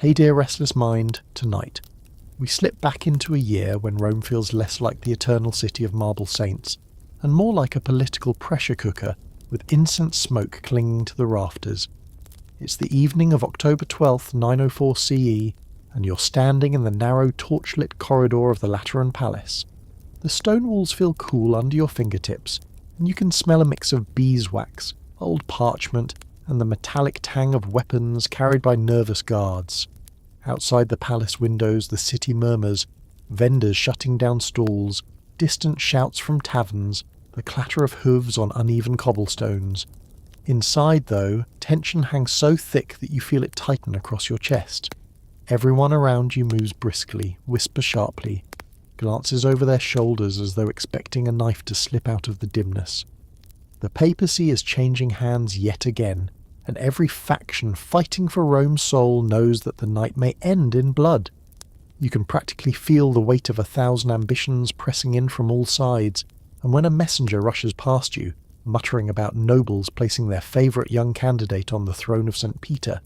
Hey dear restless mind, tonight we slip back into a year when Rome feels less like the eternal city of marble saints and more like a political pressure cooker with incense smoke clinging to the rafters. It's the evening of October 12th, 904 CE, and you're standing in the narrow torchlit corridor of the Lateran Palace. The stone walls feel cool under your fingertips, and you can smell a mix of beeswax, old parchment, and the metallic tang of weapons carried by nervous guards. Outside the palace windows the city murmurs, vendors shutting down stalls, distant shouts from taverns, the clatter of hooves on uneven cobblestones. Inside, though, tension hangs so thick that you feel it tighten across your chest. Everyone around you moves briskly, whispers sharply, glances over their shoulders as though expecting a knife to slip out of the dimness. The papacy is changing hands yet again, and every faction fighting for Rome's soul knows that the night may end in blood. You can practically feel the weight of 1,000 ambitions pressing in from all sides, and when a messenger rushes past you, muttering about nobles placing their favourite young candidate on the throne of St. Peter,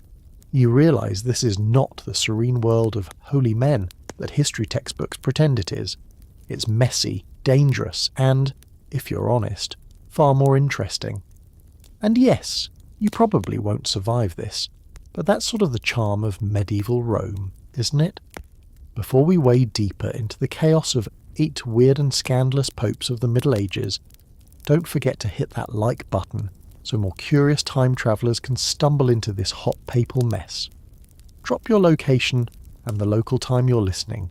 you realise this is not the serene world of holy men that history textbooks pretend it is. It's messy, dangerous, and, if you're honest, far more interesting. And yes, you probably won't survive this, but that's sort of the charm of medieval Rome, isn't it? Before we wade deeper into the chaos of 8 weird and scandalous popes of the Middle Ages, don't forget to hit that like button so more curious time travellers can stumble into this hot papal mess. Drop your location and the local time you're listening,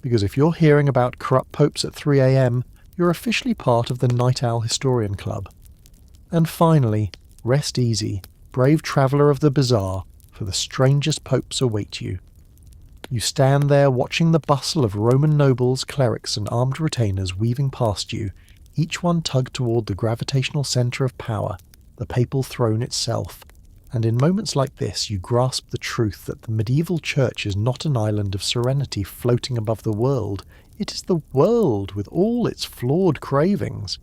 because if you're hearing about corrupt popes at 3 a.m, you're officially part of the Night Owl Historian Club. And finally, rest easy, brave traveller of the bizarre, for the strangest popes await you. You stand there watching the bustle of Roman nobles, clerics and armed retainers weaving past you, each one tugged toward the gravitational centre of power, the papal throne itself. And in moments like this you grasp the truth that the medieval church is not an island of serenity floating above the world, it is the world with all its flawed cravings.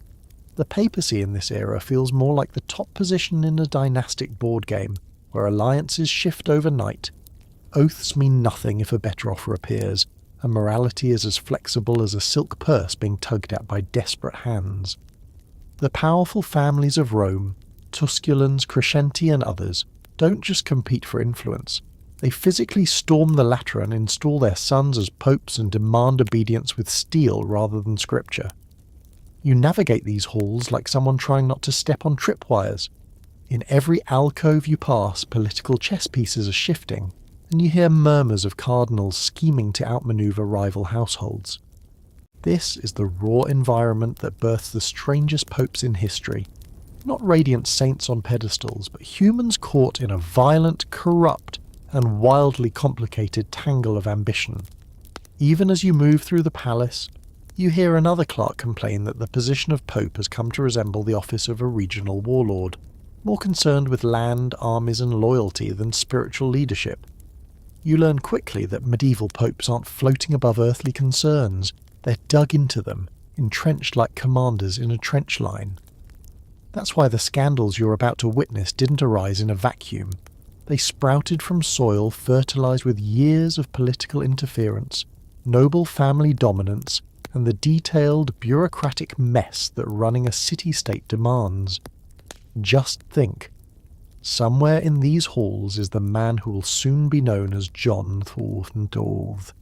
The papacy in this era feels more like the top position in a dynastic board game, where alliances shift overnight. Oaths mean nothing if a better offer appears, and morality is as flexible as a silk purse being tugged at by desperate hands. The powerful families of Rome, Tusculans, Crescenti and others, don't just compete for influence. They physically storm the Lateran, install their sons as popes and demand obedience with steel rather than scripture. You navigate these halls like someone trying not to step on tripwires. In every alcove you pass, political chess pieces are shifting, and you hear murmurs of cardinals scheming to outmaneuver rival households. This is the raw environment that births the strangest popes in history. Not radiant saints on pedestals, but humans caught in a violent, corrupt, and wildly complicated tangle of ambition. Even as you move through the palace, you hear another clerk complain that the position of Pope has come to resemble the office of a regional warlord, more concerned with land, armies and loyalty than spiritual leadership. You learn quickly that medieval popes aren't floating above earthly concerns, they're dug into them, entrenched like commanders in a trench line. That's why the scandals you're about to witness didn't arise in a vacuum. They sprouted from soil fertilised with years of political interference, noble family dominance, and the detailed bureaucratic mess that running a city-state demands. Just think. Somewhere in these halls is the man who will soon be known as John Thorntorth,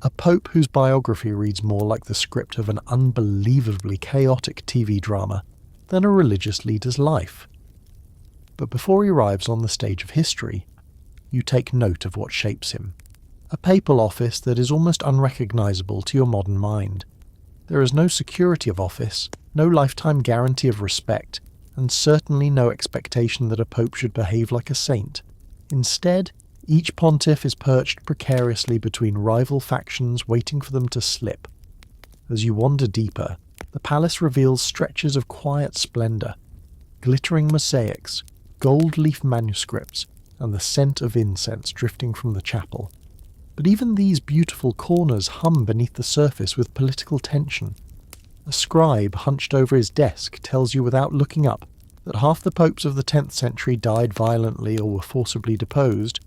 a pope whose biography reads more like the script of an unbelievably chaotic TV drama than a religious leader's life. But before he arrives on the stage of history, you take note of what shapes him. A papal office that is almost unrecognisable to your modern mind. There is no security of office, no lifetime guarantee of respect, and certainly no expectation that a pope should behave like a saint. Instead, each pontiff is perched precariously between rival factions waiting for them to slip. As you wander deeper, the palace reveals stretches of quiet splendour, glittering mosaics, gold leaf manuscripts, and the scent of incense drifting from the chapel. But even these beautiful corners hum beneath the surface with political tension. A scribe hunched over his desk tells you without looking up that half the popes of the 10th century died violently or were forcibly deposed,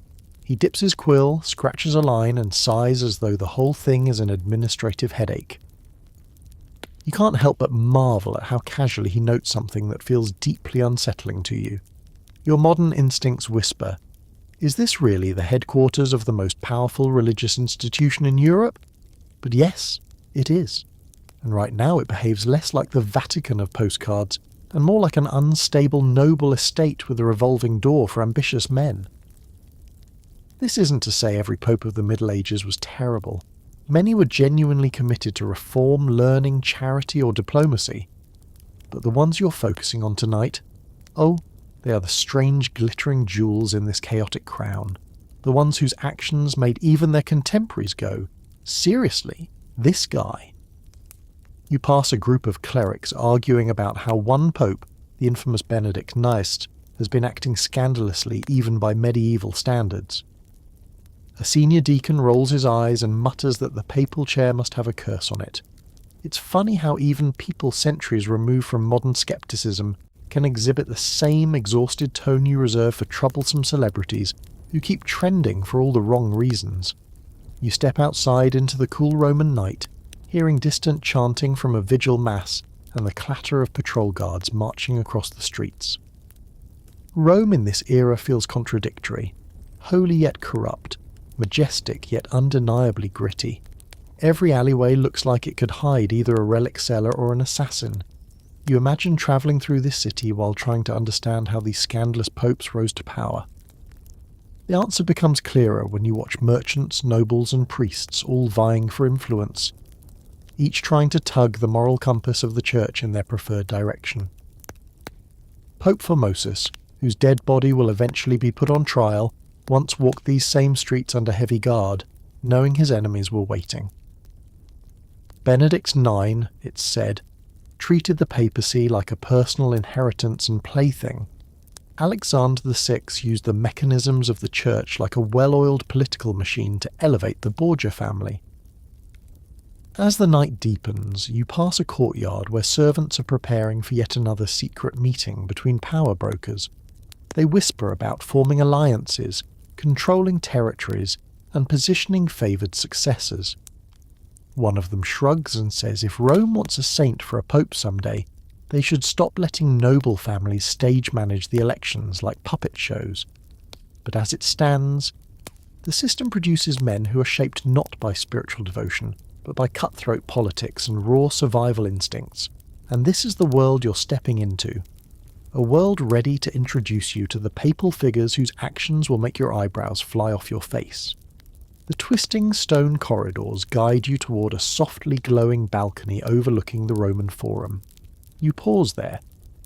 He dips his quill, scratches a line, and sighs as though the whole thing is an administrative headache. You can't help but marvel at how casually he notes something that feels deeply unsettling to you. Your modern instincts whisper, "Is this really the headquarters of the most powerful religious institution in Europe?" But yes, it is. And right now it behaves less like the Vatican of postcards and more like an unstable noble estate with a revolving door for ambitious men. This isn't to say every pope of the Middle Ages was terrible. Many were genuinely committed to reform, learning, charity or diplomacy. But the ones you're focusing on tonight, oh, they are the strange glittering jewels in this chaotic crown. The ones whose actions made even their contemporaries go, "Seriously, this guy?" You pass a group of clerics arguing about how one pope, the infamous Benedict Neist, has been acting scandalously even by medieval standards. A senior deacon rolls his eyes and mutters that the papal chair must have a curse on it. It's funny how even people centuries removed from modern skepticism can exhibit the same exhausted tone you reserve for troublesome celebrities who keep trending for all the wrong reasons. You step outside into the cool Roman night, hearing distant chanting from a vigil mass and the clatter of patrol guards marching across the streets. Rome in this era feels contradictory, holy yet corrupt, majestic yet undeniably gritty. Every alleyway looks like it could hide either a relic seller or an assassin. You imagine travelling through this city while trying to understand how these scandalous popes rose to power. The answer becomes clearer when you watch merchants, nobles and priests all vying for influence, each trying to tug the moral compass of the church in their preferred direction. Pope Formosus, whose dead body will eventually be put on trial, once walked these same streets under heavy guard, knowing his enemies were waiting. Benedict IX, it's said, treated the papacy like a personal inheritance and plaything. Alexander VI used the mechanisms of the church like a well-oiled political machine to elevate the Borgia family. As the night deepens, you pass a courtyard where servants are preparing for yet another secret meeting between power brokers. They whisper about forming alliances, controlling territories, and positioning favoured successors. One of them shrugs and says if Rome wants a saint for a pope someday, they should stop letting noble families stage manage the elections like puppet shows. But as it stands, the system produces men who are shaped not by spiritual devotion, but by cutthroat politics and raw survival instincts. And this is the world you're stepping into. A world ready to introduce you to the papal figures whose actions will make your eyebrows fly off your face. The twisting stone corridors guide you toward a softly glowing balcony overlooking the Roman Forum. You pause there,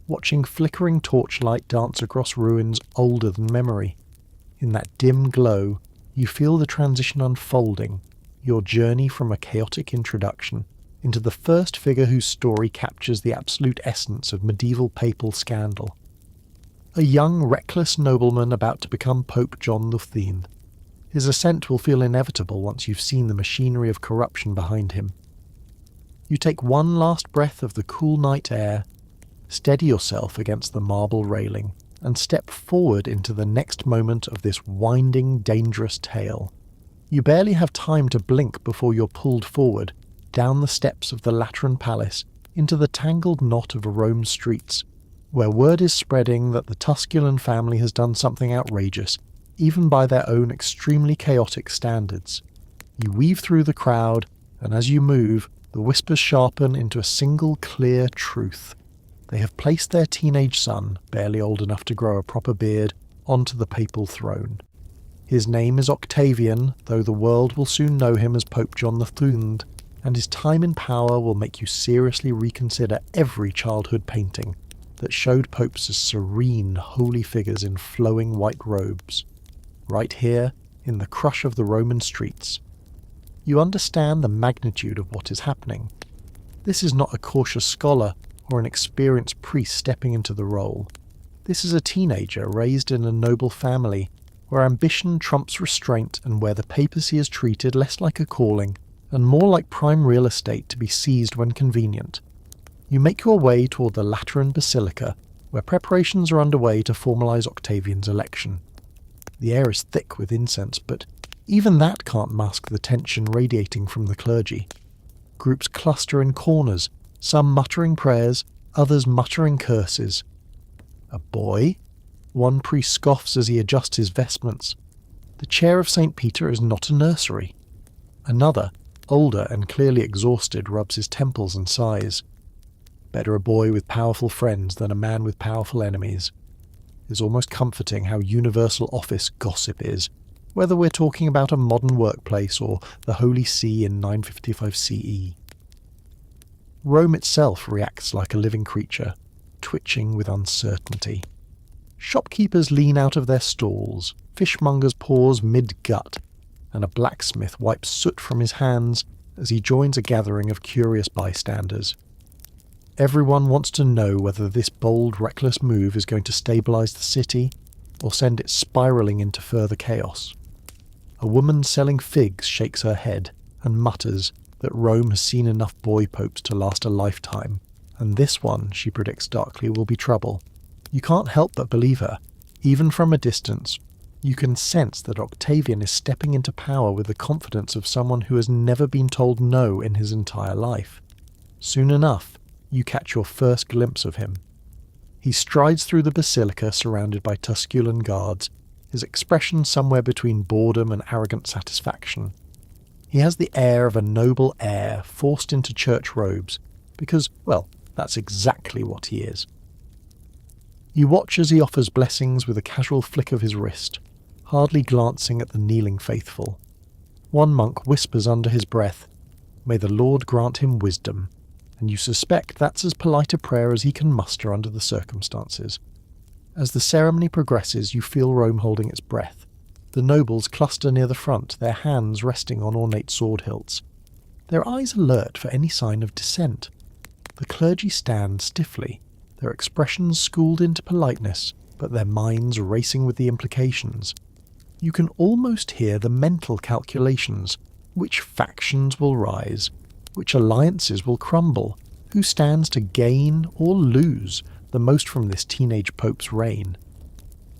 watching flickering torchlight dance across ruins older than memory. In that dim glow, you feel the transition unfolding, your journey from a chaotic introduction into the first figure whose story captures the absolute essence of medieval papal scandal. A young, reckless nobleman about to become Pope John XIII. His ascent will feel inevitable once you've seen the machinery of corruption behind him. You take one last breath of the cool night air, steady yourself against the marble railing, and step forward into the next moment of this winding, dangerous tale. You barely have time to blink before you're pulled forward, down the steps of the Lateran Palace, into the tangled knot of Rome's streets, where word is spreading that the Tusculan family has done something outrageous, even by their own extremely chaotic standards. You weave through the crowd, and as you move, the whispers sharpen into a single clear truth. They have placed their teenage son, barely old enough to grow a proper beard, onto the papal throne. His name is Octavian, though the world will soon know him as Pope John XIII, and his time in power will make you seriously reconsider every childhood painting that showed popes as serene, holy figures in flowing white robes. Right here, in the crush of the Roman streets, you understand the magnitude of what is happening. This is not a cautious scholar or an experienced priest stepping into the role. This is a teenager raised in a noble family, where ambition trumps restraint and where the papacy is treated less like a calling and more like prime real estate to be seized when convenient. You make your way toward the Lateran Basilica, where preparations are underway to formalise Octavian's election. The air is thick with incense, but even that can't mask the tension radiating from the clergy. Groups cluster in corners, some muttering prayers, others muttering curses. A boy? One priest scoffs as he adjusts his vestments. The chair of St. Peter is not a nursery. Another, older and clearly exhausted, rubs his temples and sighs. Better a boy with powerful friends than a man with powerful enemies. It's almost comforting how universal office gossip is, whether we're talking about a modern workplace or the Holy See in 955 CE. Rome itself reacts like a living creature, twitching with uncertainty. Shopkeepers lean out of their stalls, fishmongers pause mid-gut, and a blacksmith wipes soot from his hands as he joins a gathering of curious bystanders. Everyone wants to know whether this bold, reckless move is going to stabilise the city or send it spiralling into further chaos. A woman selling figs shakes her head and mutters that Rome has seen enough boy popes to last a lifetime, and this one, she predicts darkly, will be trouble. You can't help but believe her. Even from a distance, you can sense that Octavian is stepping into power with the confidence of someone who has never been told no in his entire life. Soon enough, you catch your first glimpse of him. He strides through the basilica surrounded by Tusculan guards, his expression somewhere between boredom and arrogant satisfaction. He has the air of a noble heir forced into church robes, because, well, that's exactly what he is. You watch as he offers blessings with a casual flick of his wrist, hardly glancing at the kneeling faithful. One monk whispers under his breath, "May the Lord grant him wisdom," and you suspect that's as polite a prayer as he can muster under the circumstances. As the ceremony progresses, you feel Rome holding its breath. The nobles cluster near the front, their hands resting on ornate sword hilts, their eyes alert for any sign of dissent. The clergy stand stiffly, their expressions schooled into politeness, but their minds racing with the implications. You can almost hear the mental calculations. Which factions will rise? Which alliances will crumble? Who stands to gain or lose the most from this teenage pope's reign?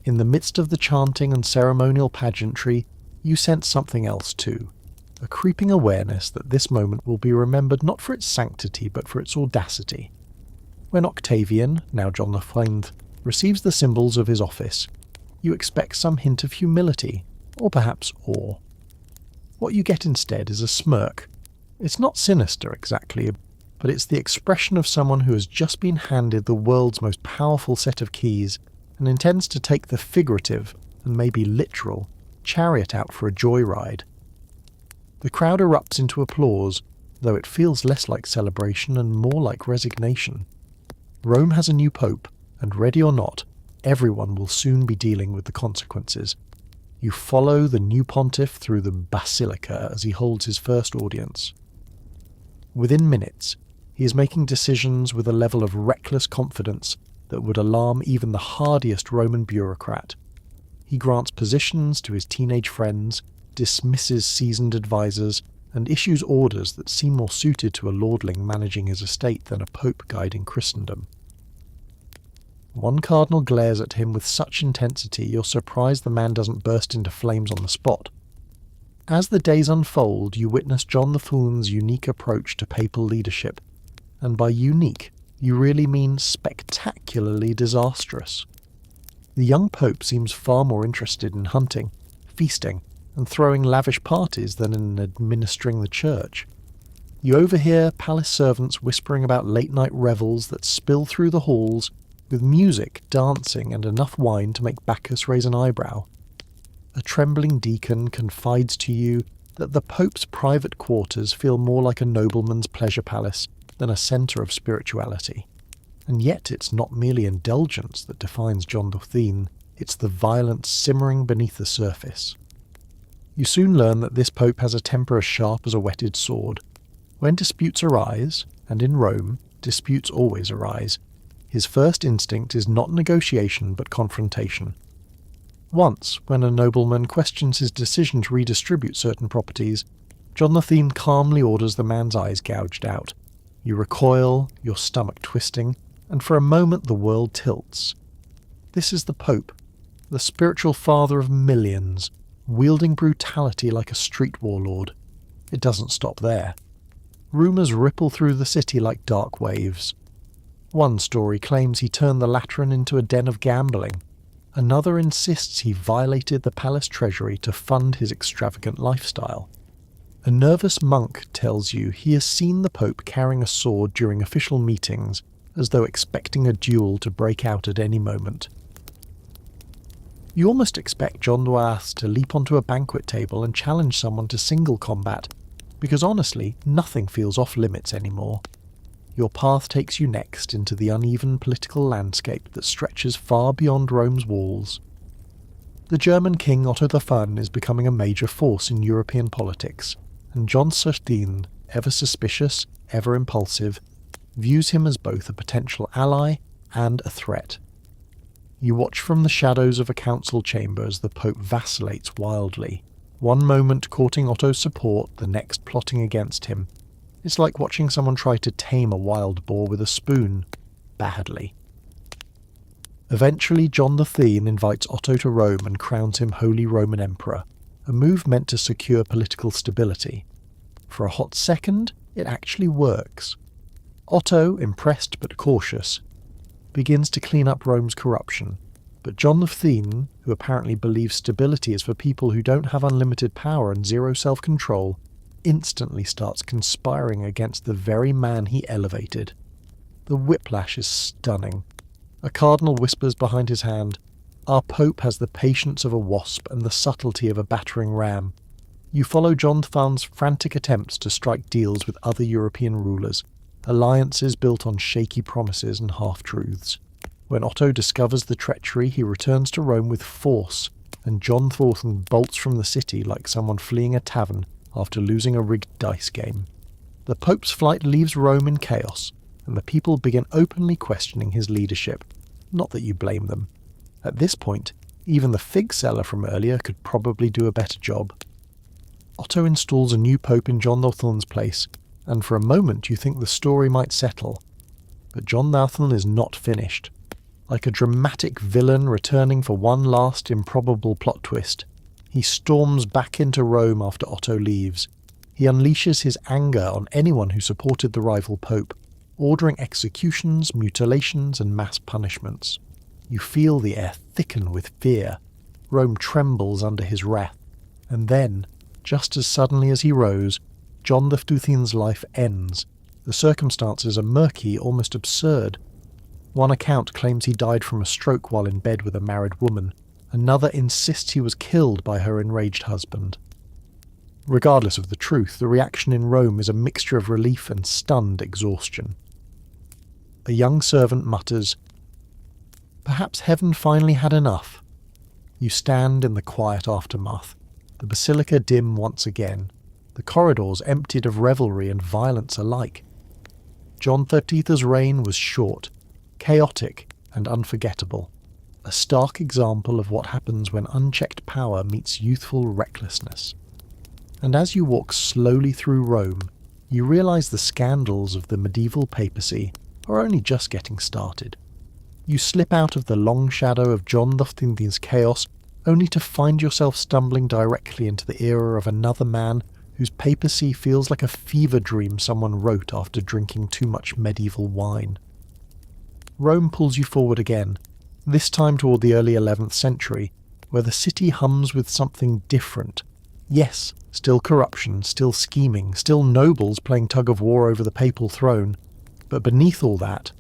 In the midst of the chanting and ceremonial pageantry, you sense something else too, a creeping awareness that this moment will be remembered not for its sanctity but for its audacity. When Octavian, now John the Fiend, receives the symbols of his office, you expect some hint of humility, or perhaps awe. What you get instead is a smirk. It's not sinister exactly, but it's the expression of someone who has just been handed the world's most powerful set of keys and intends to take the figurative, and maybe literal, chariot out for a joyride. The crowd erupts into applause, though it feels less like celebration and more like resignation. Rome has a new pope, and ready or not, everyone will soon be dealing with the consequences. You follow the new pontiff through the basilica as he holds his first audience. Within minutes, he is making decisions with a level of reckless confidence that would alarm even the hardiest Roman bureaucrat. He grants positions to his teenage friends, dismisses seasoned advisors, and issues orders that seem more suited to a lordling managing his estate than a pope guiding Christendom. One cardinal glares at him with such intensity you're surprised the man doesn't burst into flames on the spot. As the days unfold, you witness John the Faun's unique approach to papal leadership, and by unique, you really mean spectacularly disastrous. The young pope seems far more interested in hunting, feasting, and throwing lavish parties than in administering the church. You overhear palace servants whispering about late-night revels that spill through the halls, with music, dancing, and enough wine to make Bacchus raise an eyebrow. A trembling deacon confides to you that the Pope's private quarters feel more like a nobleman's pleasure palace than a centre of spirituality. And yet it's not merely indulgence that defines John the Fiend, it's the violence simmering beneath the surface. You soon learn that this Pope has a temper as sharp as a whetted sword. When disputes arise, and in Rome, disputes always arise, his first instinct is not negotiation but confrontation. Once, when a nobleman questions his decision to redistribute certain properties, John the Fiend calmly orders the man's eyes gouged out. You recoil, your stomach twisting, and for a moment the world tilts. This is the Pope, the spiritual father of millions, wielding brutality like a street warlord. It doesn't stop there. Rumours ripple through the city like dark waves. One story claims he turned the Lateran into a den of gambling. Another insists he violated the palace treasury to fund his extravagant lifestyle. A nervous monk tells you he has seen the Pope carrying a sword during official meetings, as though expecting a duel to break out at any moment. You almost expect John d'Arc to leap onto a banquet table and challenge someone to single combat, because honestly, nothing feels off-limits anymore. Your path takes you next into the uneven political landscape that stretches far beyond Rome's walls. The German king Otto the Fun is becoming a major force in European politics, and John Serene, ever suspicious, ever impulsive, views him as both a potential ally and a threat. You watch from the shadows of a council chamber as the Pope vacillates wildly, one moment courting Otto's support, the next plotting against him. It's like watching someone try to tame a wild boar with a spoon, badly. Eventually, John the Thien invites Otto to Rome and crowns him Holy Roman Emperor, a move meant to secure political stability. For a hot second, it actually works. Otto, impressed but cautious, begins to clean up Rome's corruption, but John the Thien, who apparently believes stability is for people who don't have unlimited power and zero self-control, instantly starts conspiring against the very man he elevated. The whiplash is stunning. A cardinal whispers behind his hand, "Our Pope has the patience of a wasp and the subtlety of a battering ram." You follow John Thunn's frantic attempts to strike deals with other European rulers, alliances built on shaky promises and half-truths. When Otto discovers the treachery, he returns to Rome with force, and John Thornton bolts from the city like someone fleeing a tavern after losing a rigged dice game. The Pope's flight leaves Rome in chaos, and the people begin openly questioning his leadership. Not that you blame them. At this point, even the fig seller from earlier could probably do a better job. Otto installs a new pope in John Thornton's place, and for a moment you think the story might settle. But John Thornton is not finished. Like a dramatic villain returning for one last improbable plot twist, he storms back into Rome after Otto leaves. He unleashes his anger on anyone who supported the rival pope, ordering executions, mutilations, and mass punishments. You feel the air thicken with fear. Rome trembles under his wrath. And then, just as suddenly as he rose, John the Thutin's life ends. The circumstances are murky, almost absurd. One account claims he died from a stroke while in bed with a married woman. Another insists he was killed by her enraged husband. Regardless of the truth, the reaction in Rome is a mixture of relief and stunned exhaustion. A young servant mutters, "Perhaps heaven finally had enough." You stand in the quiet aftermath, the basilica dim once again, the corridors emptied of revelry and violence alike. John XIII's reign was short, chaotic, and unforgettable, a stark example of what happens when unchecked power meets youthful recklessness. And as you walk slowly through Rome, you realise the scandals of the medieval papacy are only just getting started. You slip out of the long shadow of John XII's chaos, only to find yourself stumbling directly into the era of another man whose papacy feels like a fever dream someone wrote after drinking too much medieval wine. Rome pulls you forward again, this time toward the early 11th century, where the city hums with something different. Yes, still corruption, still scheming, still nobles playing tug-of-war over the papal throne, but beneath all that,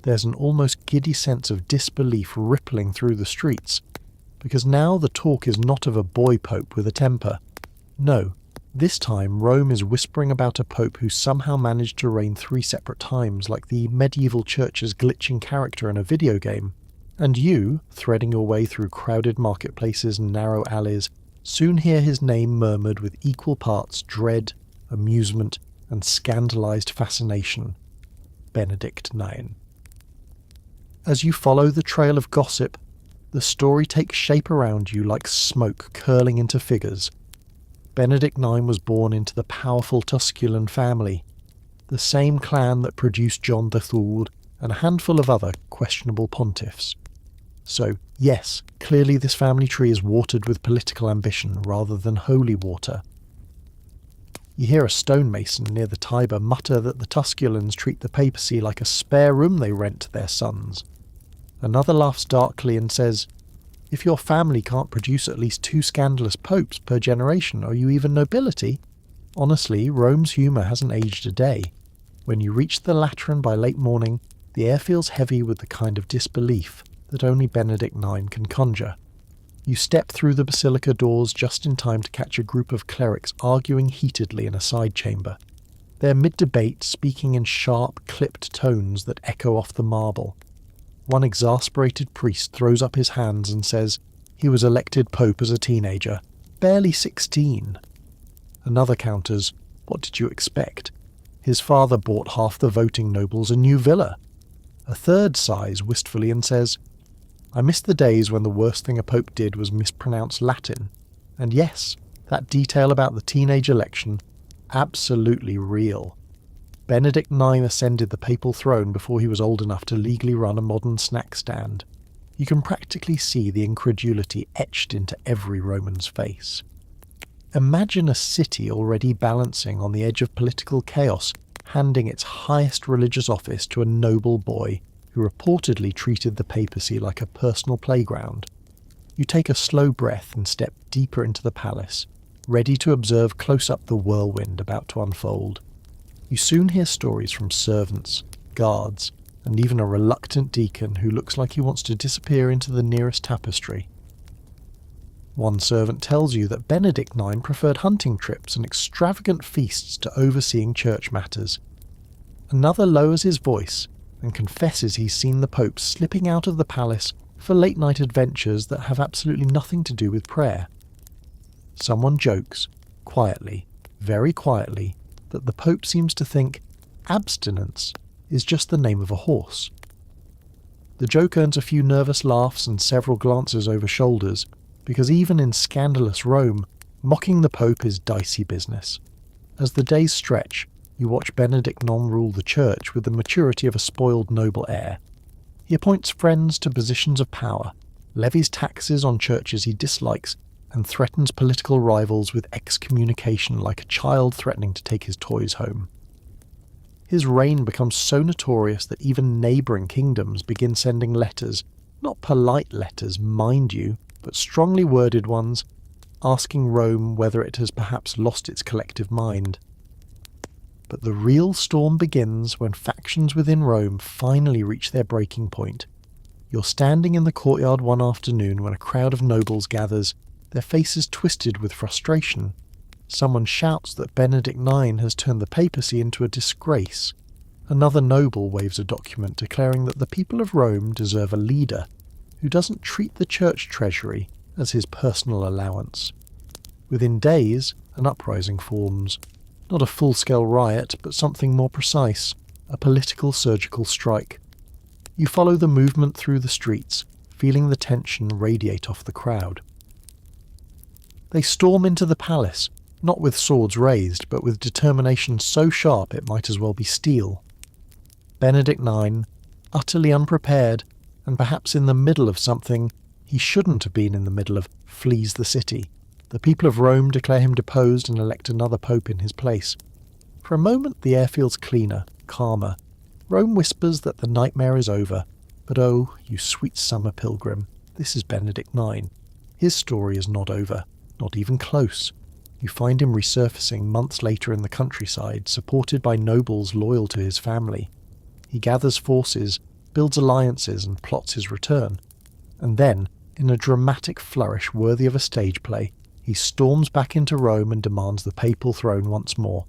there's an almost giddy sense of disbelief rippling through the streets, because now the talk is not of a boy pope with a temper. No, this time Rome is whispering about a pope who somehow managed to reign 3 separate times like the medieval church's glitching character in a video game. And you, threading your way through crowded marketplaces and narrow alleys, soon hear his name murmured with equal parts dread, amusement, and scandalized fascination. Benedict IX. As you follow the trail of gossip, the story takes shape around you like smoke curling into figures. Benedict IX was born into the powerful Tusculan family, the same clan that produced John the Third and a handful of other questionable pontiffs. So, yes, clearly this family tree is watered with political ambition rather than holy water. You hear a stonemason near the Tiber mutter that the Tusculans treat the papacy like a spare room they rent to their sons. Another laughs darkly and says, "If your family can't produce at least 2 scandalous popes per generation, are you even nobility?" Honestly, Rome's humour hasn't aged a day. When you reach the Lateran by late morning, the air feels heavy with the kind of disbelief that only Benedict IX can conjure. You step through the basilica doors just in time to catch a group of clerics arguing heatedly in a side chamber. They're mid-debate, speaking in sharp, clipped tones that echo off the marble. One exasperated priest throws up his hands and says he was elected pope as a teenager, barely 16. Another counters, "What did you expect? His father bought half the voting nobles a new villa." A third sighs wistfully and says, "I miss the days when the worst thing a pope did was mispronounce Latin." And yes, that detail about the teenage election, absolutely real. Benedict IX ascended the papal throne before he was old enough to legally run a modern snack stand. You can practically see the incredulity etched into every Roman's face. Imagine a city already balancing on the edge of political chaos, handing its highest religious office to a noble boy who reportedly treated the papacy like a personal playground. You take a slow breath and step deeper into the palace, ready to observe close up the whirlwind about to unfold. You soon hear stories from servants, guards, and even a reluctant deacon who looks like he wants to disappear into the nearest tapestry. One servant tells you that Benedict IX preferred hunting trips and extravagant feasts to overseeing church matters. Another lowers his voice and confesses he's seen the Pope slipping out of the palace for late-night adventures that have absolutely nothing to do with prayer. Someone jokes, quietly, very quietly, that the Pope seems to think abstinence is just the name of a horse. The joke earns a few nervous laughs and several glances over shoulders, because even in scandalous Rome, mocking the Pope is dicey business. As the days stretch, you watch Benedict IX rule the church with the maturity of a spoiled noble heir. He appoints friends to positions of power, levies taxes on churches he dislikes, and threatens political rivals with excommunication like a child threatening to take his toys home. His reign becomes so notorious that even neighbouring kingdoms begin sending letters, not polite letters, mind you, but strongly worded ones, asking Rome whether it has perhaps lost its collective mind. But the real storm begins when factions within Rome finally reach their breaking point. You're standing in the courtyard one afternoon when a crowd of nobles gathers, their faces twisted with frustration. Someone shouts that Benedict IX has turned the papacy into a disgrace. Another noble waves a document declaring that the people of Rome deserve a leader who doesn't treat the church treasury as his personal allowance. Within days, an uprising forms. Not a full-scale riot, but something more precise, a political surgical strike. You follow the movement through the streets, feeling the tension radiate off the crowd. They storm into the palace, not with swords raised, but with determination so sharp it might as well be steel. Benedict IX, utterly unprepared, and perhaps in the middle of something he shouldn't have been in the middle of, flees the city. The people of Rome declare him deposed and elect another pope in his place. For a moment the air feels cleaner, calmer. Rome whispers that the nightmare is over. But oh, you sweet summer pilgrim, this is Benedict IX. His story is not over, not even close. You find him resurfacing months later in the countryside, supported by nobles loyal to his family. He gathers forces, builds alliances and plots his return. And then, in a dramatic flourish worthy of a stage play, he storms back into Rome and demands the papal throne once more.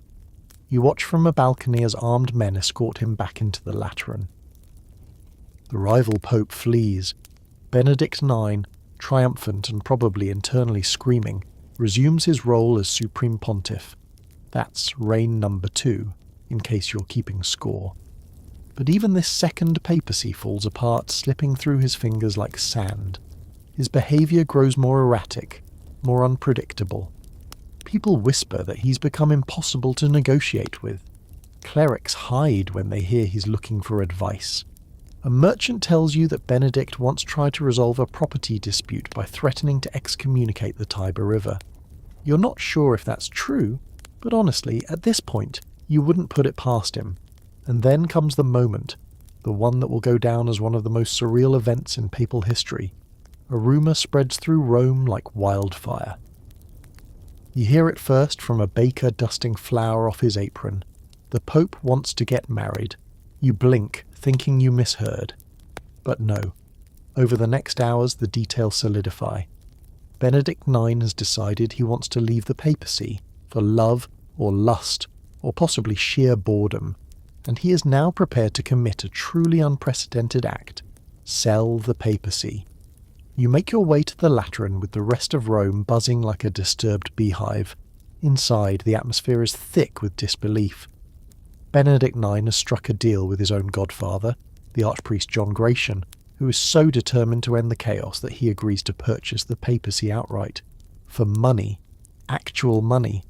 You watch from a balcony as armed men escort him back into the Lateran. The rival pope flees. Benedict IX, triumphant and probably internally screaming, resumes his role as supreme pontiff. That's reign number 2, in case you're keeping score. But even this second papacy falls apart, slipping through his fingers like sand. His behaviour grows more erratic, more unpredictable. People whisper that he's become impossible to negotiate with. Clerics hide when they hear he's looking for advice. A merchant tells you that Benedict once tried to resolve a property dispute by threatening to excommunicate the Tiber River. You're not sure if that's true, but honestly, at this point, you wouldn't put it past him. And then comes the moment, the one that will go down as one of the most surreal events in papal history. A rumour spreads through Rome like wildfire. You hear it first from a baker dusting flour off his apron. The Pope wants to get married. You blink, thinking you misheard. But no. Over the next hours, the details solidify. Benedict IX has decided he wants to leave the papacy for love or lust, or possibly sheer boredom, and he is now prepared to commit a truly unprecedented act: sell the papacy. You make your way to the Lateran with the rest of Rome buzzing like a disturbed beehive. Inside, the atmosphere is thick with disbelief. Benedict IX has struck a deal with his own godfather, the Archpriest John Gratian, who is so determined to end the chaos that he agrees to purchase the papacy outright. For money. Actual money.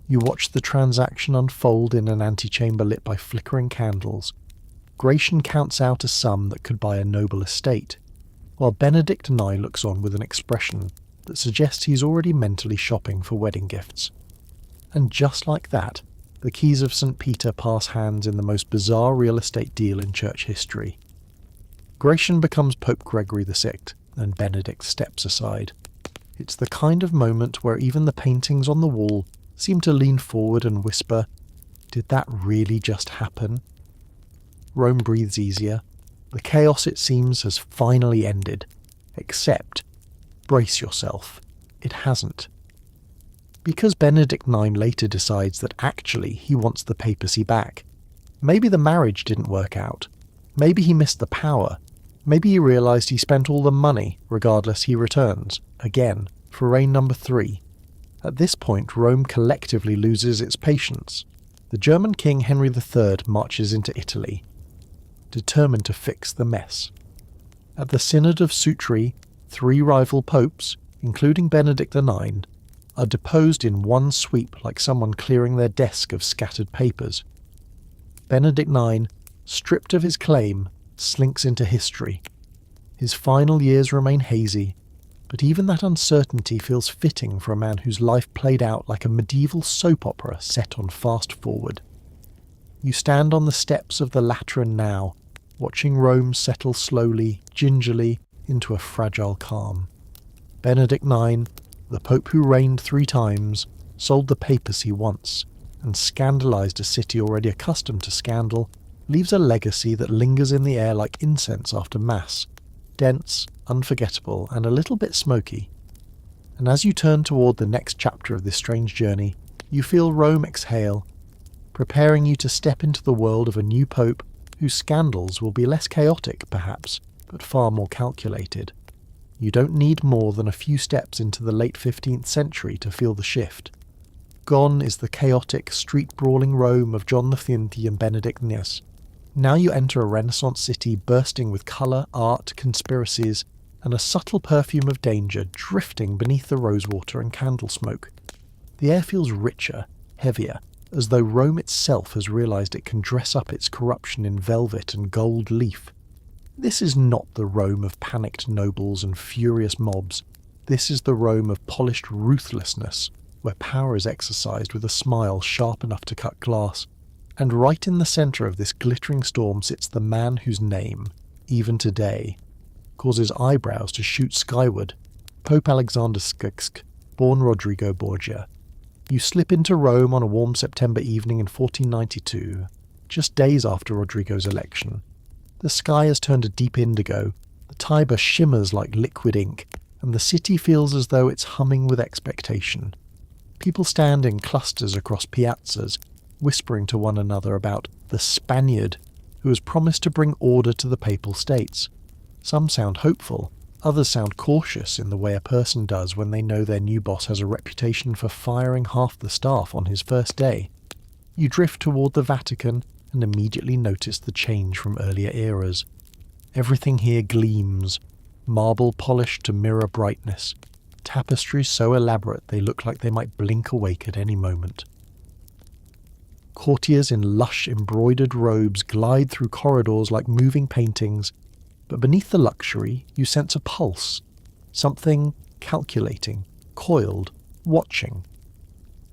You watch the transaction unfold in an antechamber lit by flickering candles. Gratian counts out a sum that could buy a noble estate, while Benedict IX looks on with an expression that suggests he's already mentally shopping for wedding gifts. And just like that, the keys of St. Peter pass hands in the most bizarre real estate deal in church history. Gratian becomes Pope Gregory VI, and Benedict steps aside. It's the kind of moment where even the paintings on the wall seem to lean forward and whisper, "Did that really just happen?" Rome breathes easier. The chaos, it seems, has finally ended. Except, brace yourself, it hasn't. Because Benedict IX later decides that actually he wants the papacy back. Maybe the marriage didn't work out. Maybe he missed the power. Maybe he realised he spent all the money, regardless he returns, again, for reign number 3. At this point, Rome collectively loses its patience. The German king Henry III marches into Italy, determined to fix the mess. At the Synod of Sutri, 3 rival popes, including Benedict IX, are deposed in one sweep like someone clearing their desk of scattered papers. Benedict IX, stripped of his claim, slinks into history. His final years remain hazy, but even that uncertainty feels fitting for a man whose life played out like a medieval soap opera set on fast forward. You stand on the steps of the Lateran now, watching Rome settle slowly, gingerly, into a fragile calm. Benedict IX, the Pope who reigned 3 times, sold the papacy once, and scandalised a city already accustomed to scandal, leaves a legacy that lingers in the air like incense after Mass, dense, unforgettable, and a little bit smoky. And as you turn toward the next chapter of this strange journey, you feel Rome exhale, preparing you to step into the world of a new Pope whose scandals will be less chaotic, perhaps, but far more calculated. You don't need more than a few steps into the late 15th century to feel the shift. Gone is the chaotic, street-brawling Rome of John X and Benedict IX. Now you enter a Renaissance city bursting with colour, art, conspiracies, and a subtle perfume of danger drifting beneath the rosewater and candle smoke. The air feels richer, heavier, as though Rome itself has realised it can dress up its corruption in velvet and gold leaf. This is not the Rome of panicked nobles and furious mobs. This is the Rome of polished ruthlessness, where power is exercised with a smile sharp enough to cut glass. And right in the centre of this glittering storm sits the man whose name, even today, causes eyebrows to shoot skyward, Pope Alexander VI, born Rodrigo Borgia. You slip into Rome on a warm September evening in 1492, just days after Rodrigo's election. The sky has turned a deep indigo, the Tiber shimmers like liquid ink, and the city feels as though it's humming with expectation. People stand in clusters across piazzas, whispering to one another about the Spaniard who has promised to bring order to the Papal States. Some sound hopeful, others sound cautious in the way a person does when they know their new boss has a reputation for firing half the staff on his first day. You drift toward the Vatican and immediately notice the change from earlier eras. Everything here gleams, marble polished to mirror brightness, tapestries so elaborate they look like they might blink awake at any moment. Courtiers in lush embroidered robes glide through corridors like moving paintings, but beneath the luxury you sense a pulse, something calculating, coiled, watching.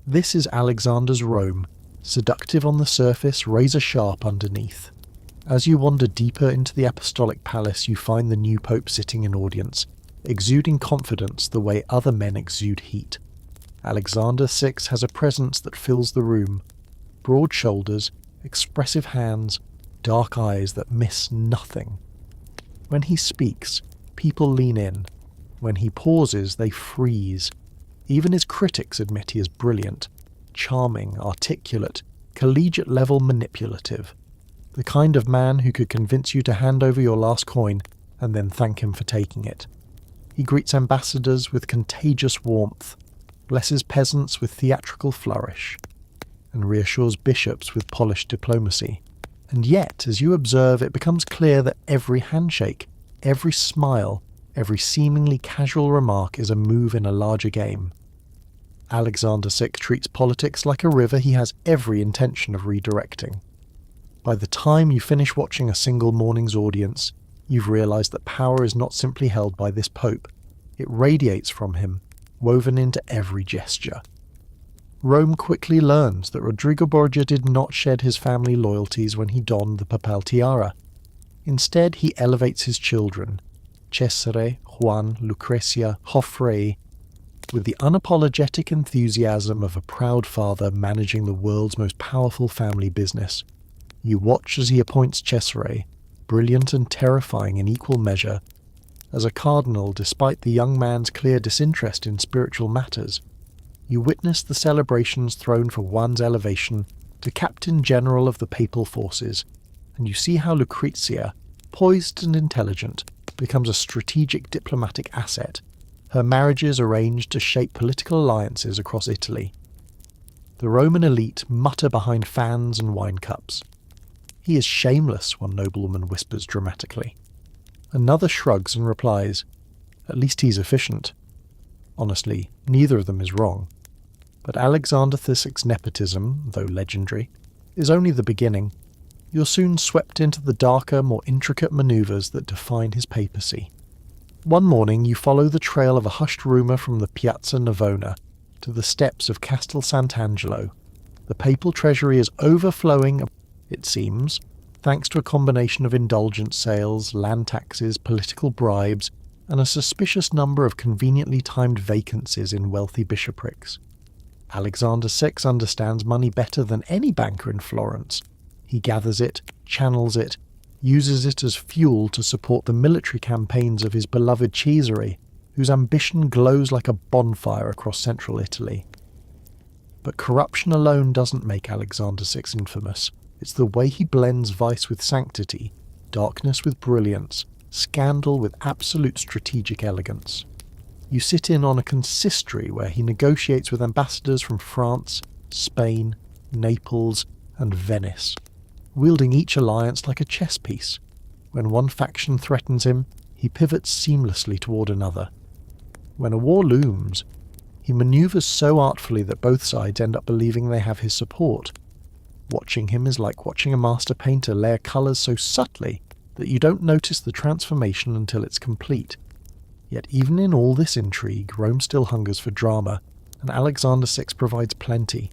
This is Alexander's Rome, seductive on the surface, razor-sharp underneath. As you wander deeper into the apostolic palace, you find the new pope sitting in audience, exuding confidence the way other men exude heat. Alexander VI has a presence that fills the room. Broad shoulders, expressive hands, dark eyes that miss nothing. When he speaks, people lean in. When he pauses, they freeze. Even his critics admit he is brilliant, charming, articulate, collegiate-level manipulative. The kind of man who could convince you to hand over your last coin and then thank him for taking it. He greets ambassadors with contagious warmth, blesses peasants with theatrical flourish, and reassures bishops with polished diplomacy. And yet, as you observe, it becomes clear that every handshake, every smile, every seemingly casual remark is a move in a larger game. Alexander VI treats politics like a river he has every intention of redirecting. By the time you finish watching a single morning's audience, you've realised that power is not simply held by this pope. It radiates from him, woven into every gesture. Rome quickly learns that Rodrigo Borgia did not shed his family loyalties when he donned the papal tiara. Instead, he elevates his children, Cesare, Juan, Lucrezia, Joffrey, with the unapologetic enthusiasm of a proud father managing the world's most powerful family business. You watch as he appoints Cesare, brilliant and terrifying in equal measure, as a cardinal despite the young man's clear disinterest in spiritual matters. You witness the celebrations thrown for Juan's elevation to Captain General of the Papal Forces, and you see how Lucrezia, poised and intelligent, becomes a strategic diplomatic asset, her marriages arranged to shape political alliances across Italy. The Roman elite mutter behind fans and wine cups. "He is shameless," one noblewoman whispers dramatically. Another shrugs and replies, "At least he's efficient." Honestly, neither of them is wrong. But Alexander VI's nepotism, though legendary, is only the beginning. You're soon swept into the darker, more intricate manoeuvres that define his papacy. One morning you follow the trail of a hushed rumour from the Piazza Navona to the steps of Castel Sant'Angelo. The papal treasury is overflowing, it seems, thanks to a combination of indulgence sales, land taxes, political bribes, and a suspicious number of conveniently timed vacancies in wealthy bishoprics. Alexander VI understands money better than any banker in Florence. He gathers it, channels it, uses it as fuel to support the military campaigns of his beloved Cesare, whose ambition glows like a bonfire across central Italy. But corruption alone doesn't make Alexander VI infamous. It's the way he blends vice with sanctity, darkness with brilliance, scandal with absolute strategic elegance. You sit in on a consistory where he negotiates with ambassadors from France, Spain, Naples, and Venice, wielding each alliance like a chess piece. When one faction threatens him, he pivots seamlessly toward another. When a war looms, he maneuvers so artfully that both sides end up believing they have his support. Watching him is like watching a master painter layer colours so subtly that you don't notice the transformation until it's complete. Yet even in all this intrigue, Rome still hungers for drama, and Alexander VI provides plenty.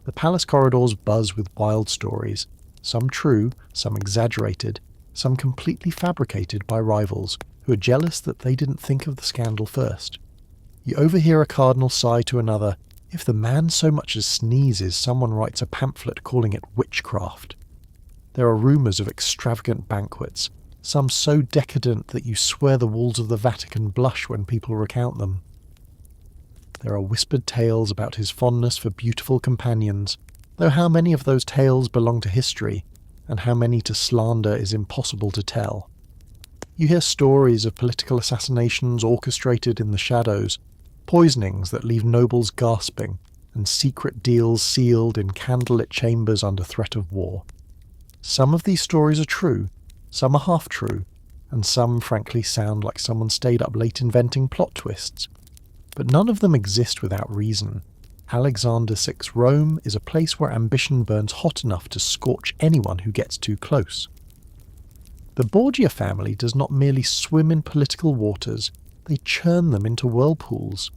The palace corridors buzz with wild stories, some true, some exaggerated, some completely fabricated by rivals who are jealous that they didn't think of the scandal first. You overhear a cardinal sigh to another, "If the man so much as sneezes, someone writes a pamphlet calling it witchcraft." There are rumours of extravagant banquets, some so decadent that you swear the walls of the Vatican blush when people recount them. There are whispered tales about his fondness for beautiful companions, though how many of those tales belong to history, and how many to slander is impossible to tell. You hear stories of political assassinations orchestrated in the shadows, poisonings that leave nobles gasping, and secret deals sealed in candlelit chambers under threat of war. Some of these stories are true, some are half-true, and some frankly sound like someone stayed up late inventing plot twists. But none of them exist without reason. Alexander VI's Rome is a place where ambition burns hot enough to scorch anyone who gets too close. The Borgia family does not merely swim in political waters, they churn them into whirlpools.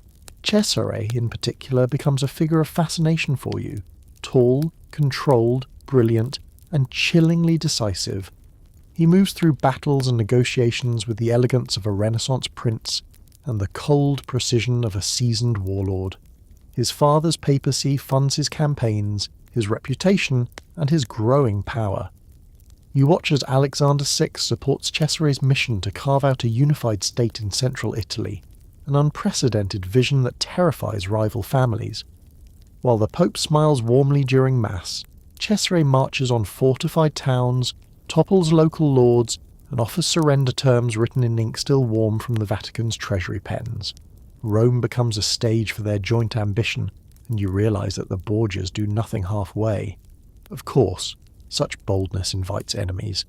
Cesare, in particular, becomes a figure of fascination for you. Tall, controlled, brilliant, and chillingly decisive. He moves through battles and negotiations with the elegance of a Renaissance prince and the cold precision of a seasoned warlord. His father's papacy funds his campaigns, his reputation, and his growing power. You watch as Alexander VI supports Cesare's mission to carve out a unified state in central Italy, an unprecedented vision that terrifies rival families. While the Pope smiles warmly during Mass, Cesare marches on fortified towns, topples local lords, and offers surrender terms written in ink still warm from the Vatican's treasury pens. Rome becomes a stage for their joint ambition, and you realise that the Borgias do nothing halfway. Of course, such boldness invites enemies.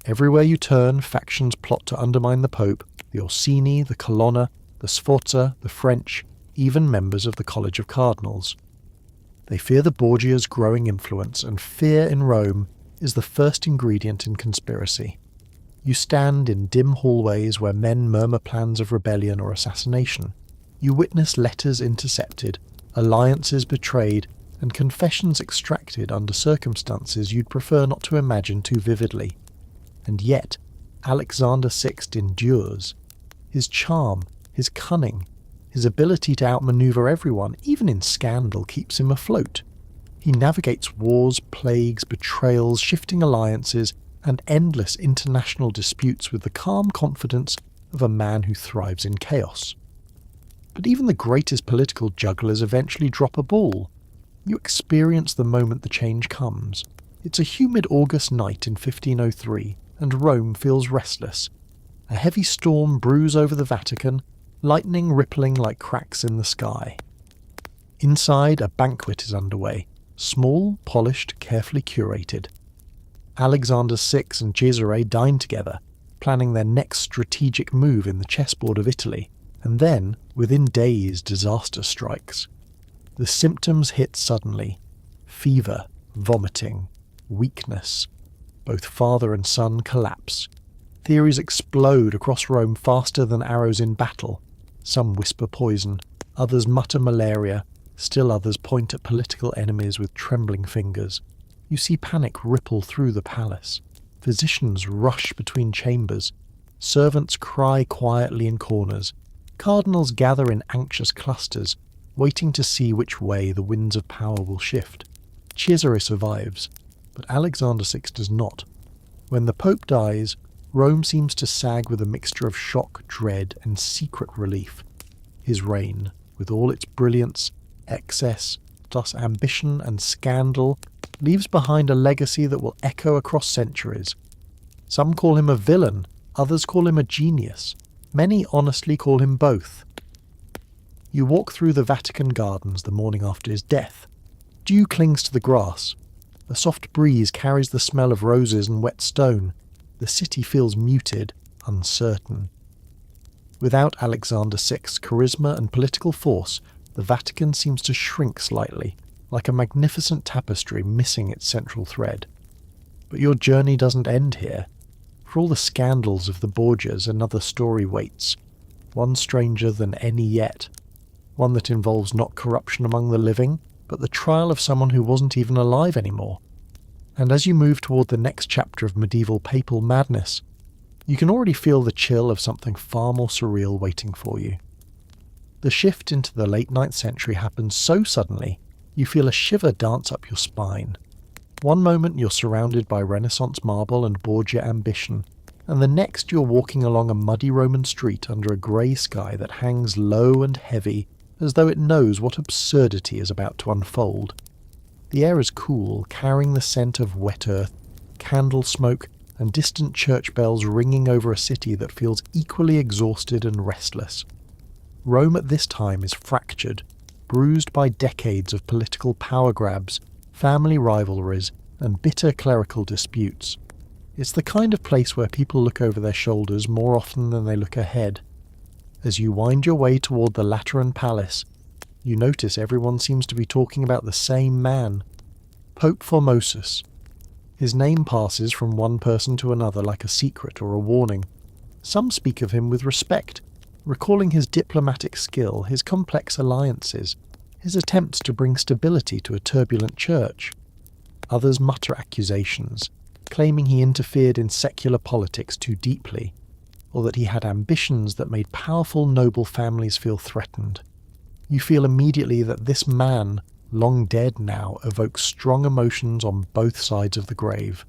Everywhere you turn, factions plot to undermine the Pope, the Orsini, the Colonna, the Sforza, the French, even members of the College of Cardinals. They fear the Borgias' growing influence, and fear in Rome is the first ingredient in conspiracy. You stand in dim hallways where men murmur plans of rebellion or assassination. You witness letters intercepted, alliances betrayed, and confessions extracted under circumstances you'd prefer not to imagine too vividly. And yet, Alexander VI endures. His charm, his cunning, his ability to outmaneuver everyone, even in scandal, keeps him afloat. He navigates wars, plagues, betrayals, shifting alliances, and endless international disputes with the calm confidence of a man who thrives in chaos. But even the greatest political jugglers eventually drop a ball. You experience the moment the change comes. It's a humid August night in 1503, and Rome feels restless. A heavy storm brews over the Vatican, lightning rippling like cracks in the sky. Inside, a banquet is underway, small, polished, carefully curated. Alexander VI and Cesare dine together, planning their next strategic move in the chessboard of Italy, and then, within days, disaster strikes. The symptoms hit suddenly. Fever, vomiting, weakness. Both father and son collapse. Theories explode across Rome faster than arrows in battle. Some whisper poison, others mutter malaria, still others point at political enemies with trembling fingers. You see panic ripple through the palace. Physicians rush between chambers. Servants cry quietly in corners. Cardinals gather in anxious clusters, waiting to see which way the winds of power will shift. Cesare survives, but Alexander VI does not. When the Pope dies, Rome seems to sag with a mixture of shock, dread, and secret relief. His reign, with all its brilliance, excess, plus ambition and scandal, leaves behind a legacy that will echo across centuries. Some call him a villain, others call him a genius. Many honestly call him both. You walk through the Vatican gardens the morning after his death. Dew clings to the grass. A soft breeze carries the smell of roses and wet stone. The city feels muted, uncertain. Without Alexander VI's charisma and political force, the Vatican seems to shrink slightly, like a magnificent tapestry missing its central thread. But your journey doesn't end here. For all the scandals of the Borgias, another story waits, one stranger than any yet, one that involves not corruption among the living, but the trial of someone who wasn't even alive anymore. And as you move toward the next chapter of medieval papal madness, you can already feel the chill of something far more surreal waiting for you. The shift into the late 9th century happens so suddenly, you feel a shiver dance up your spine. One moment you're surrounded by Renaissance marble and Borgia ambition, and the next you're walking along a muddy Roman street under a grey sky that hangs low and heavy, as though it knows what absurdity is about to unfold. The air is cool, carrying the scent of wet earth, candle smoke, and distant church bells ringing over a city that feels equally exhausted and restless. Rome at this time is fractured, bruised by decades of political power grabs, family rivalries, and bitter clerical disputes. It's the kind of place where people look over their shoulders more often than they look ahead. As you wind your way toward the Lateran Palace, You notice everyone seems to be talking about the same man, Pope Formosus. His name passes from one person to another like a secret or a warning. Some speak of him with respect, recalling his diplomatic skill, his complex alliances, his attempts to bring stability to a turbulent church. Others mutter accusations, claiming he interfered in secular politics too deeply, or that he had ambitions that made powerful noble families feel threatened. You feel immediately that this man, long dead now, evokes strong emotions on both sides of the grave.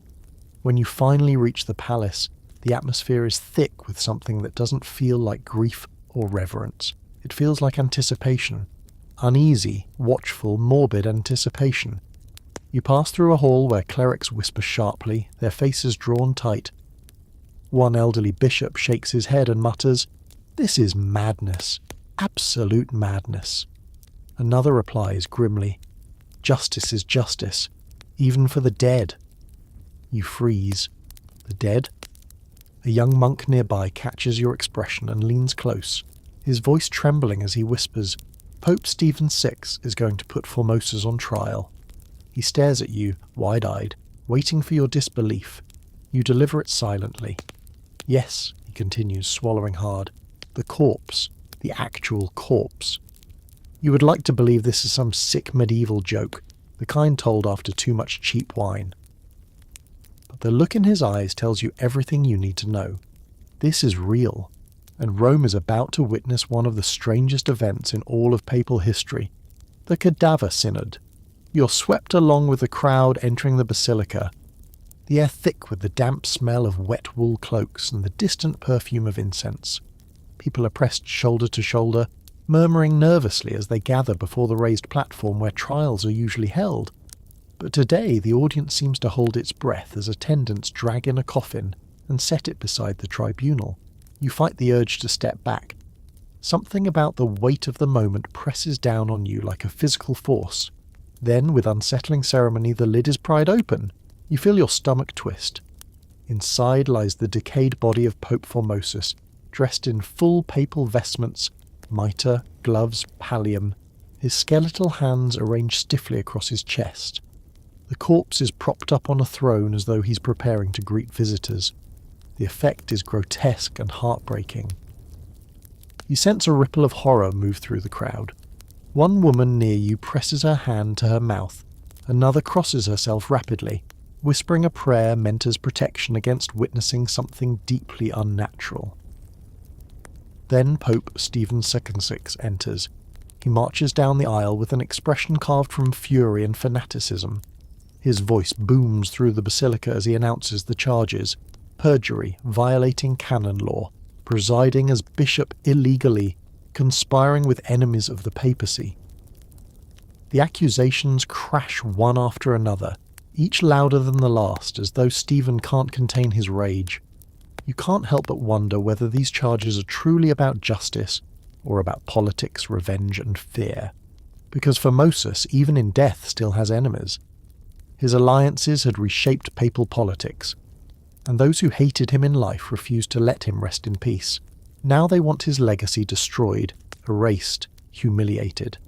When you finally reach the palace, the atmosphere is thick with something that doesn't feel like grief or reverence. It feels like anticipation. Uneasy, watchful, morbid anticipation. You pass through a hall where clerics whisper sharply, their faces drawn tight. One elderly bishop shakes his head and mutters, "This is madness. Absolute madness." Another replies grimly, "Justice is justice, even for the dead." You freeze. The dead? A young monk nearby catches your expression and leans close, his voice trembling as he whispers, "Pope Stephen VI is going to put Formosus on trial." He stares at you, wide-eyed, waiting for your disbelief. You deliver it silently. "Yes," he continues, swallowing hard, "the corpse, the actual corpse." You would like to believe this is some sick medieval joke, the kind told after too much cheap wine. But the look in his eyes tells you everything you need to know. This is real, and Rome is about to witness one of the strangest events in all of papal history, the Cadaver Synod. You're swept along with the crowd entering the basilica, the air thick with the damp smell of wet wool cloaks and the distant perfume of incense. People are pressed shoulder to shoulder, murmuring nervously as they gather before the raised platform where trials are usually held. But today the audience seems to hold its breath as attendants drag in a coffin and set it beside the tribunal. You fight the urge to step back. Something about the weight of the moment presses down on you like a physical force. Then, with unsettling ceremony, the lid is pried open. You feel your stomach twist. Inside lies the decayed body of Pope Formosus, dressed in full papal vestments, mitre, gloves, pallium, his skeletal hands arranged stiffly across his chest. The corpse is propped up on a throne as though he's preparing to greet visitors. The effect is grotesque and heartbreaking. You sense a ripple of horror move through the crowd. One woman near you presses her hand to her mouth. Another crosses herself rapidly, whispering a prayer meant as protection against witnessing something deeply unnatural. Then Pope Stephen VI enters. He marches down the aisle with an expression carved from fury and fanaticism. His voice booms through the basilica as he announces the charges: perjury, violating canon law, presiding as bishop illegally, conspiring with enemies of the papacy. The accusations crash one after another, each louder than the last, as though Stephen can't contain his rage. You can't help but wonder whether these charges are truly about justice or about politics, revenge, and fear. Because Formosus, even in death, still has enemies. His alliances had reshaped papal politics, and those who hated him in life refused to let him rest in peace. Now they want his legacy destroyed, erased, humiliated.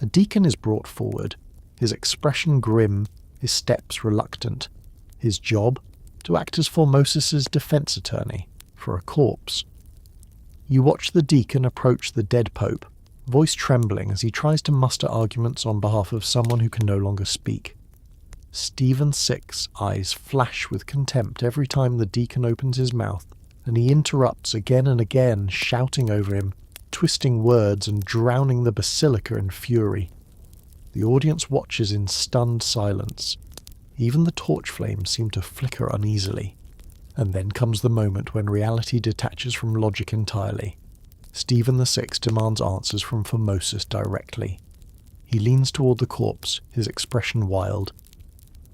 A deacon is brought forward, his expression grim, his steps reluctant. His job? To act as Formosus's defense attorney for a corpse. You watch the deacon approach the dead pope, voice trembling as he tries to muster arguments on behalf of someone who can no longer speak. Stephen VI's eyes flash with contempt every time the deacon opens his mouth, and he interrupts again and again, shouting over him, twisting words and drowning the basilica in fury. The audience watches in stunned silence. Even the torch flames seem to flicker uneasily. And then comes the moment when reality detaches from logic entirely. Stephen VI demands answers from Formosus directly. He leans toward the corpse, his expression wild,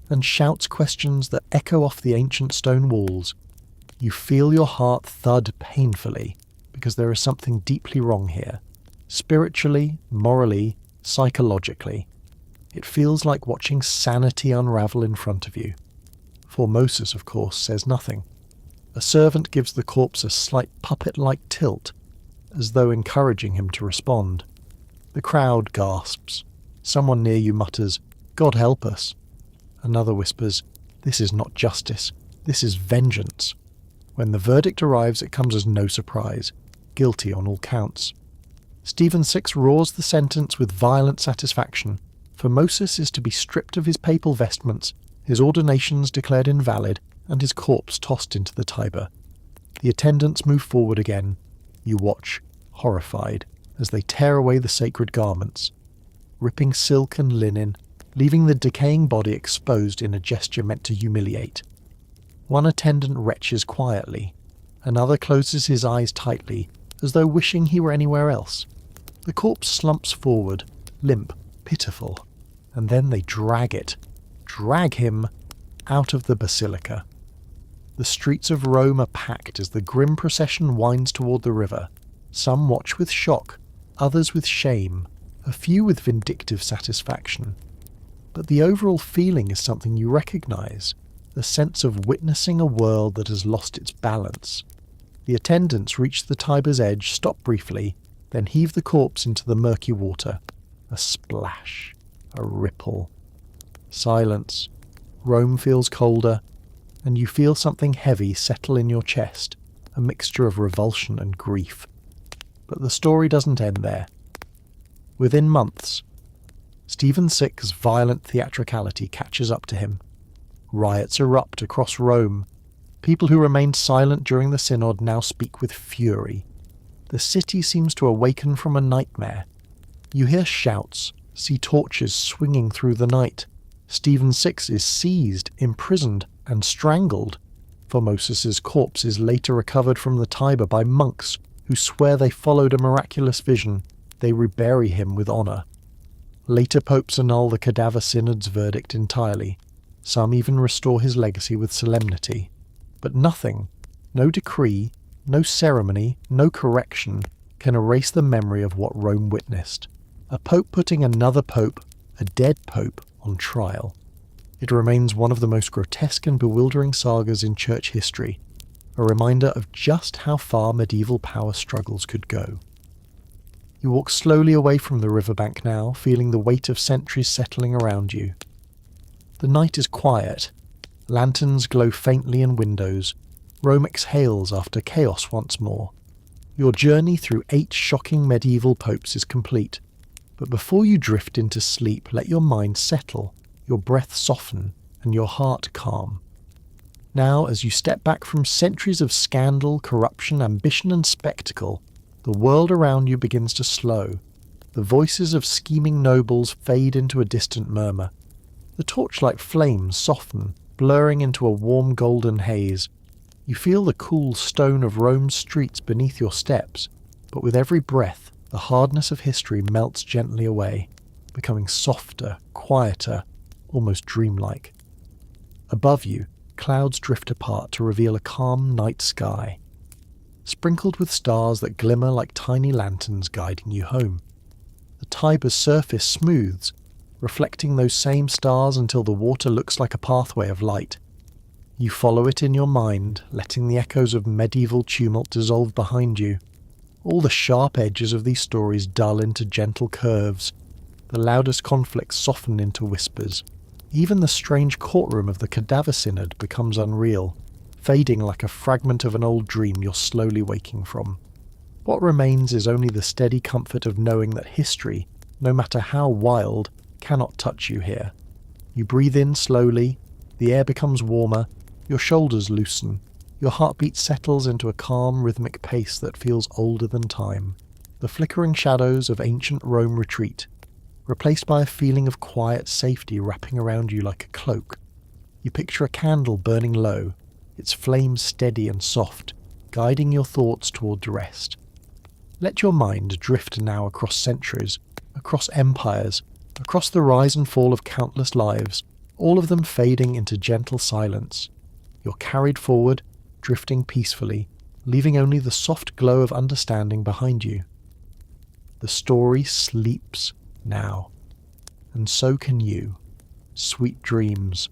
and shouts questions that echo off the ancient stone walls. You feel your heart thud painfully, because there is something deeply wrong here. Spiritually, morally, psychologically. It feels like watching sanity unravel in front of you. Formosus, of course, says nothing. A servant gives the corpse a slight puppet-like tilt, as though encouraging him to respond. The crowd gasps. Someone near you mutters, "God help us." Another whispers, "This is not justice, this is vengeance." When the verdict arrives, it comes as no surprise. Guilty on all counts. Stephen VI roars the sentence with violent satisfaction, for Moses is to be stripped of his papal vestments, his ordinations declared invalid, and his corpse tossed into the Tiber. The attendants move forward again. You watch, horrified, as they tear away the sacred garments, ripping silk and linen, leaving the decaying body exposed in a gesture meant to humiliate. One attendant retches quietly. Another closes his eyes tightly, as though wishing he were anywhere else. The corpse slumps forward, limp, pitiful, and then they drag him, out of the basilica. The streets of Rome are packed as the grim procession winds toward the river. Some watch with shock, others with shame, a few with vindictive satisfaction. But the overall feeling is something you recognize, the sense of witnessing a world that has lost its balance. The attendants reach the Tiber's edge, stop briefly, then heave the corpse into the murky water. A splash, a ripple. Silence. Rome feels colder, and you feel something heavy settle in your chest, a mixture of revulsion and grief. But the story doesn't end there. Within months, Stephen VI's violent theatricality catches up to him. Riots erupt across Rome. People who remained silent during the synod now speak with fury. The city seems to awaken from a nightmare. You hear shouts, see torches swinging through the night. Stephen VI is seized, imprisoned, and strangled. Formosis's corpse is later recovered from the Tiber by monks who swear they followed a miraculous vision. They rebury him with honour. Later popes annul the cadaver synod's verdict entirely. Some even restore his legacy with solemnity. But nothing, no decree, no ceremony, no correction, can erase the memory of what Rome witnessed. A pope putting another pope, a dead pope, on trial. It remains one of the most grotesque and bewildering sagas in church history, a reminder of just how far medieval power struggles could go. You walk slowly away from the riverbank now, feeling the weight of centuries settling around you. The night is quiet. Lanterns glow faintly in windows. Rome exhales after chaos once more. Your journey through 8 shocking medieval popes is complete. But before you drift into sleep, let your mind settle, your breath soften, and your heart calm. Now, as you step back from centuries of scandal, corruption, ambition, and spectacle, the world around you begins to slow. The voices of scheming nobles fade into a distant murmur. The torchlight flames soften, blurring into a warm golden haze. You feel the cool stone of Rome's streets beneath your steps, but with every breath, the hardness of history melts gently away, becoming softer, quieter, almost dreamlike. Above you, clouds drift apart to reveal a calm night sky, sprinkled with stars that glimmer like tiny lanterns guiding you home. The Tiber's surface smooths, reflecting those same stars until the water looks like a pathway of light. You follow it in your mind, letting the echoes of medieval tumult dissolve behind you. All the sharp edges of these stories dull into gentle curves. The loudest conflicts soften into whispers. Even the strange courtroom of the cadaver synod becomes unreal, fading like a fragment of an old dream you're slowly waking from. What remains is only the steady comfort of knowing that history, no matter how wild, cannot touch you here. You breathe in slowly, the air becomes warmer, your shoulders loosen, your heartbeat settles into a calm rhythmic pace that feels older than time. The flickering shadows of ancient Rome retreat, replaced by a feeling of quiet safety wrapping around you like a cloak. You picture a candle burning low, its flame steady and soft, guiding your thoughts toward rest. Let your mind drift now across centuries, across empires, across the rise and fall of countless lives, all of them fading into gentle silence. You're carried forward, drifting peacefully, leaving only the soft glow of understanding behind you. The story sleeps now, and so can you. Sweet dreams.